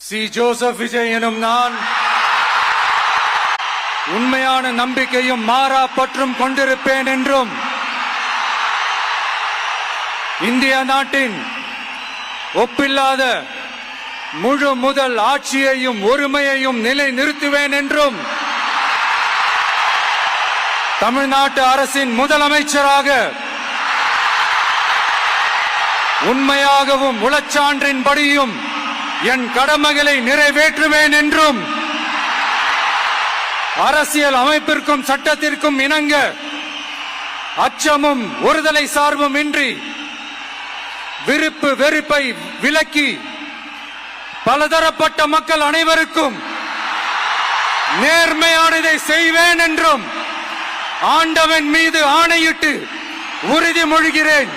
C Joseph Vijay எனும் நான் உண்மையான நம்பிக்கையும் மாறா பற்றும் கொண்டிருப்பேன் என்றும் இந்திய நாட்டின் ஒப்பில்லாத முழு முதல் ஆட்சியையும் ஒருமையையும் நிலை நிறுத்துவேன் என்றும் தமிழ்நாட்டு அரசின் முதலமைச்சராக உண்மையாகவும் உளச்சான்றின்படியும் என் கடமைகளை நிறைவேற்றுவேன் என்றும் அரசியல் அமைப்பிற்கும் சட்டத்திற்கும் இணங்க அச்சமும் ஒருதலை சார்பும் இன்றி விருப்பு வெறுப்பை விலக்கி பலதரப்பட்ட மக்கள் அனைவருக்கும் நேர்மையானதை செய்வேன் என்றும் ஆண்டவன் மீது ஆணையிட்டு உறுதிமொழிகிறேன்.